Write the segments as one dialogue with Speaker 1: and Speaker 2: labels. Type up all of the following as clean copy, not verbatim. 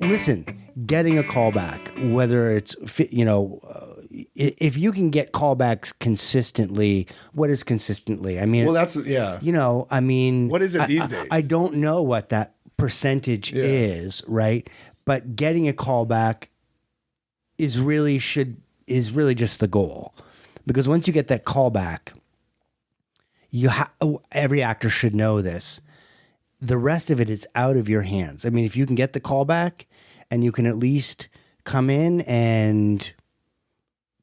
Speaker 1: listen, getting a callback, whether it's, if you can get callbacks consistently, what is consistently? I mean,
Speaker 2: well, that's, yeah.
Speaker 1: I mean,
Speaker 2: what is it these days?
Speaker 1: I don't know what that percentage is, right? But getting a callback is really just the goal, because once you get that callback, every actor should know this. The rest of it is out of your hands. I mean, if you can get the callback and you can at least come in and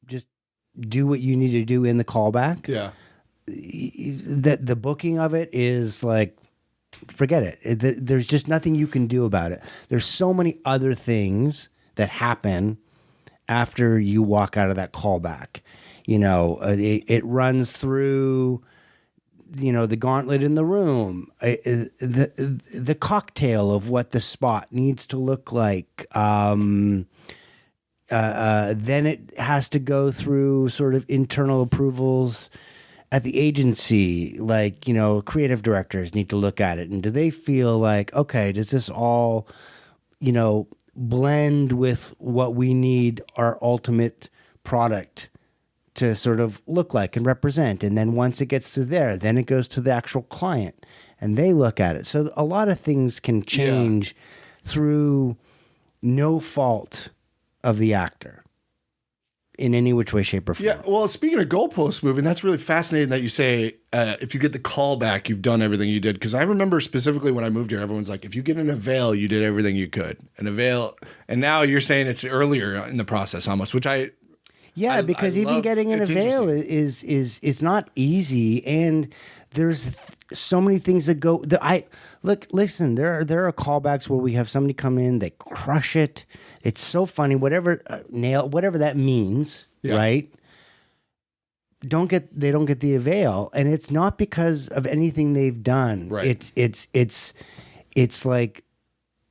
Speaker 1: just do what you need to do in the callback.
Speaker 2: Yeah.
Speaker 1: The booking of it is like, forget it. There's just nothing you can do about it. There's so many other things that happen after you walk out of that callback. It runs through, the gauntlet in the room, the cocktail of what the spot needs to look like. Then it has to go through sort of internal approvals at the agency, like, creative directors need to look at it. And do they feel like, okay, does this all, blend with what we need our ultimate product to sort of look like and represent? And then once it gets through there, then it goes to the actual client and they look at it. So a lot of things can change through no fault of the actor in any which way, shape, or form.
Speaker 2: Yeah, well, speaking of goalpost moving, that's really fascinating that you say if you get the call back, you've done everything you did. Because I remember specifically when I moved here, everyone's like, if you get an avail, you did everything you could. An avail, and now you're saying it's earlier in the process almost, which
Speaker 1: because even getting an avail is not easy, and there's so many things that go. Listen. There are callbacks where we have somebody come in, they crush it. It's so funny. Whatever that means, right? They don't get the avail, and it's not because of anything they've done.
Speaker 2: Right.
Speaker 1: It's like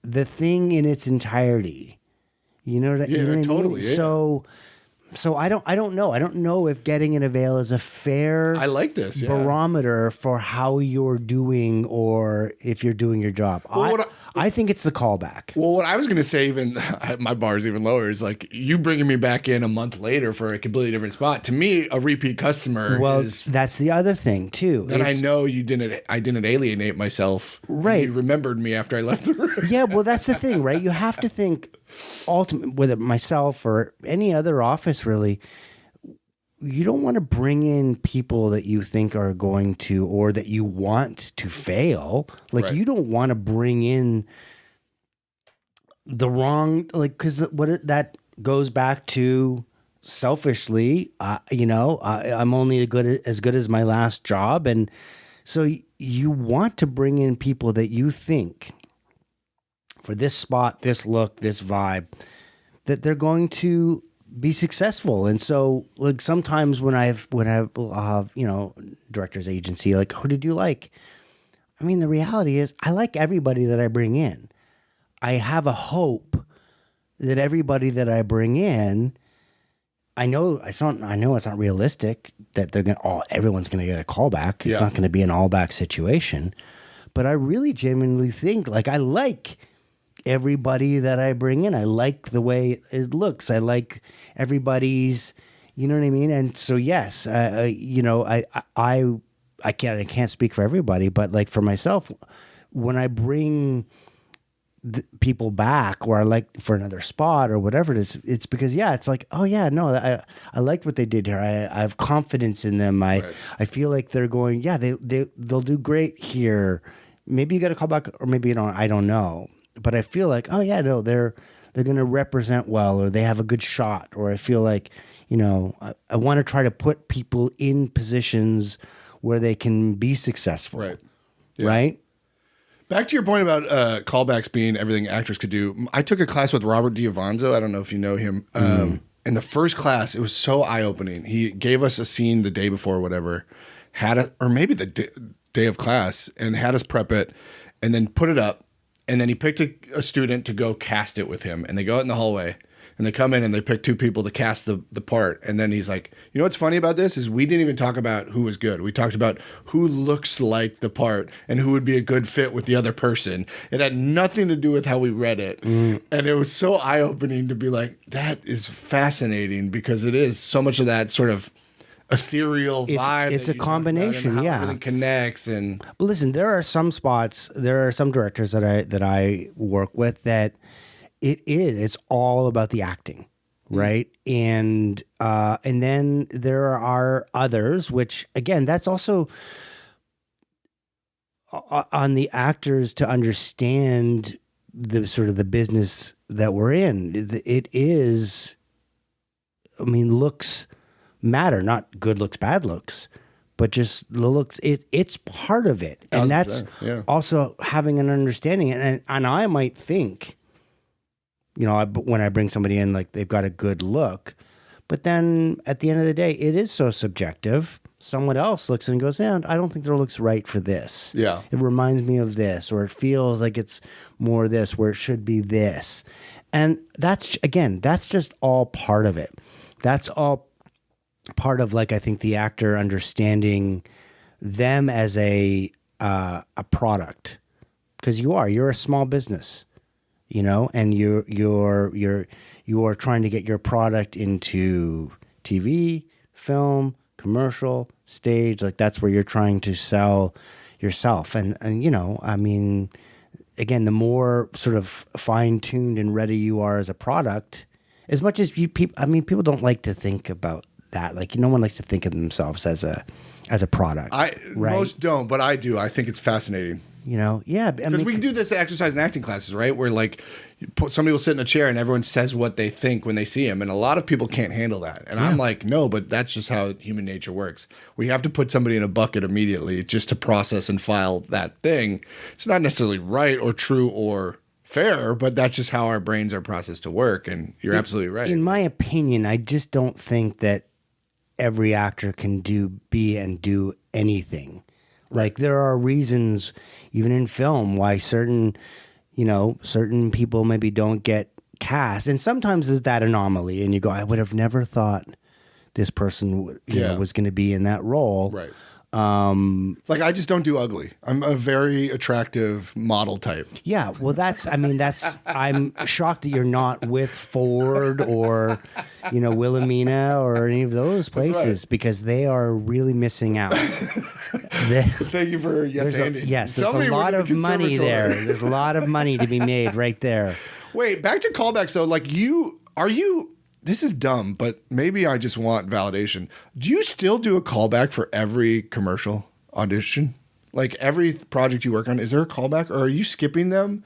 Speaker 1: the thing in its entirety. You know what I mean?
Speaker 2: Yeah, totally. Yeah.
Speaker 1: So I don't know. I don't know if getting an avail is a fair barometer for how you're doing or if you're doing your job. Well, I think it's the callback.
Speaker 2: Well, what I was going to say, even my bar is even lower, is like you bringing me back in a month later for a completely different spot. To me, a repeat customer is...
Speaker 1: that's the other thing too.
Speaker 2: Then I know I didn't alienate myself.
Speaker 1: Right.
Speaker 2: You remembered me after I left the room.
Speaker 1: Yeah, well, that's the thing, right? You have to think... ultimately, whether myself or any other office, really, you don't want to bring in people that you think are going to, or that you want to fail. Like, right. You don't want to bring in the wrong, like, because that goes back to selfishly, I'm only as good as my last job. And so you want to bring in people that you think, for this spot, this look, this vibe, that they're going to be successful. And so, like, sometimes when I've director's agency, like, who did you like? I mean, the reality is I like everybody that I bring in. I have a hope that everybody that I bring in, I know it's not realistic that everyone's going to get a callback. It's not going to be an all-back situation. But I really genuinely think, like, I like everybody that I bring in. I like the way it looks. I like everybody's, you know what I mean? And so, yes, I can't speak for everybody, but like for myself, when I bring people back, or I like for another spot or whatever it is, it's because, it's like, oh yeah, no, I liked what they did here. I have confidence in them. I feel like they're going, they'll do great here. Maybe you got to call back, or maybe you don't, I don't know. But I feel like, they're going to represent well, or they have a good shot, or I feel like, I want to try to put people in positions where they can be successful.
Speaker 2: Right. Yeah.
Speaker 1: Right.
Speaker 2: Back to your point about callbacks being everything actors could do. I took a class with Robert D'Avanzo. I don't know if you know him. In the first class, it was so eye-opening. He gave us a scene the day before, whatever, or maybe the day of class, and had us prep it and then put it up. And then he picked a student to go cast it with him. And they go out in the hallway. And and they come in and they pick 2 people to cast the part. And then he's like, you know what's funny about this is we didn't even talk about who was good. We talked about who looks like the part and who would be a good fit with the other person. It had nothing to do with how we read it. And it was so eye-opening to be like, that is fascinating, because it is so much of that sort of ethereal vibe.
Speaker 1: It's a combination,
Speaker 2: how
Speaker 1: yeah.
Speaker 2: everything connects. And
Speaker 1: But listen, there are some directors that I work with that it's all about the acting, right? And then there are others, which again, that's also on the actors to understand the sort of the business that we're in. It is, I mean, looks matter, not good looks, bad looks, but just the looks. It's part of it, and that's also having an understanding. And I might think, you know, when I bring somebody in, like they've got a good look, but then at the end of the day, it is so subjective. Someone else looks and goes, "Yeah, I don't think their looks right for this.
Speaker 2: Yeah,
Speaker 1: it reminds me of this, or it feels like it's more this, where it should be this." And that's just all part of it. That's all part of, like, I think the actor understanding them as a product, because you're a small business, you know, and you're trying to get your product into TV, film, commercial, stage. Like, that's where you're trying to sell yourself. And you know, I mean, again, the more sort of fine-tuned and ready you are as a product, as much as people don't like to think about that. Like, no one likes to think of themselves as a product. Right?
Speaker 2: Most don't, but I do. I think it's fascinating.
Speaker 1: You know, yeah,
Speaker 2: because we can do this exercise in acting classes, right? Where like somebody will sit in a chair and everyone says what they think when they see him, and a lot of people can't handle that. And I'm like, no, but that's just how human nature works. We have to put somebody in a bucket immediately just to process and file that thing. It's not necessarily right or true or fair, but that's just how our brains are processed to work. And you're absolutely right.
Speaker 1: In my opinion, I just don't think that every actor can be and do anything. Like, there are reasons, even in film, why certain people maybe don't get cast. And sometimes there's that anomaly, and you go, I would have never thought this person was going to be in that role.
Speaker 2: Right. Like, I just don't do ugly. I'm a very attractive model type.
Speaker 1: Yeah. Well, I'm shocked that you're not with Ford or, you know, Wilhelmina or any of those places, because they are really missing out.
Speaker 2: Thank you for Andy.
Speaker 1: Yes, there's a lot of money there. There's a lot of money to be made right there.
Speaker 2: Wait, back to callbacks though. Like, this is dumb, but maybe I just want validation. Do you still do a callback for every commercial audition? Like, every project you work on, is there a callback, or are you skipping them?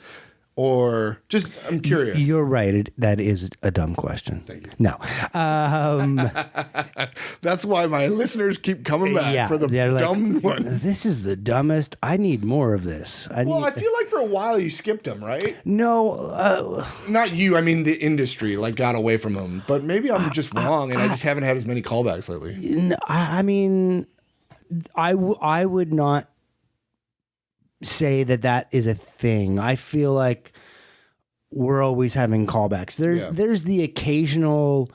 Speaker 2: Or just, I'm curious.
Speaker 1: You're right. That is a dumb question.
Speaker 2: Thank you.
Speaker 1: No.
Speaker 2: That's why my listeners keep coming back for the dumb ones.
Speaker 1: This is the dumbest. I need more of this.
Speaker 2: I feel like for a while you skipped them, right?
Speaker 1: No.
Speaker 2: Not you. I mean, the industry got away from them. But maybe I'm just wrong, and I just haven't had as many callbacks lately.
Speaker 1: No, I mean, I would not say that is a thing. I feel like we're always having callbacks. There's the occasional.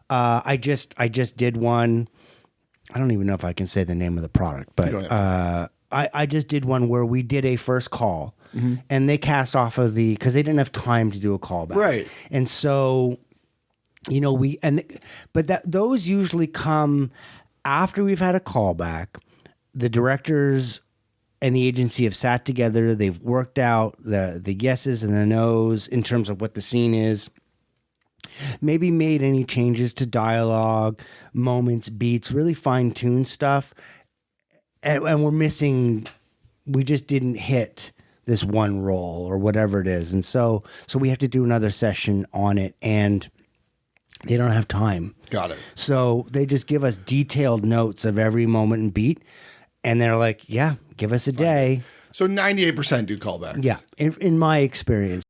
Speaker 1: I just did one. I don't even know if I can say the name of the product, but I just did one where we did a first call, and they cast off of because they didn't have time to do a callback,
Speaker 2: right?
Speaker 1: And so, you know, those usually come after we've had a callback. The directors and the agency have sat together. They've worked out the yeses and the nos in terms of what the scene is. Maybe made any changes to dialogue, moments, beats, really fine-tuned stuff. And we just didn't hit this one role or whatever it is. And so we have to do another session on it, and they don't have time.
Speaker 2: Got it.
Speaker 1: So they just give us detailed notes of every moment and beat. And they're like, yeah, give us a day.
Speaker 2: So 98% do callbacks.
Speaker 1: Yeah, in my experience.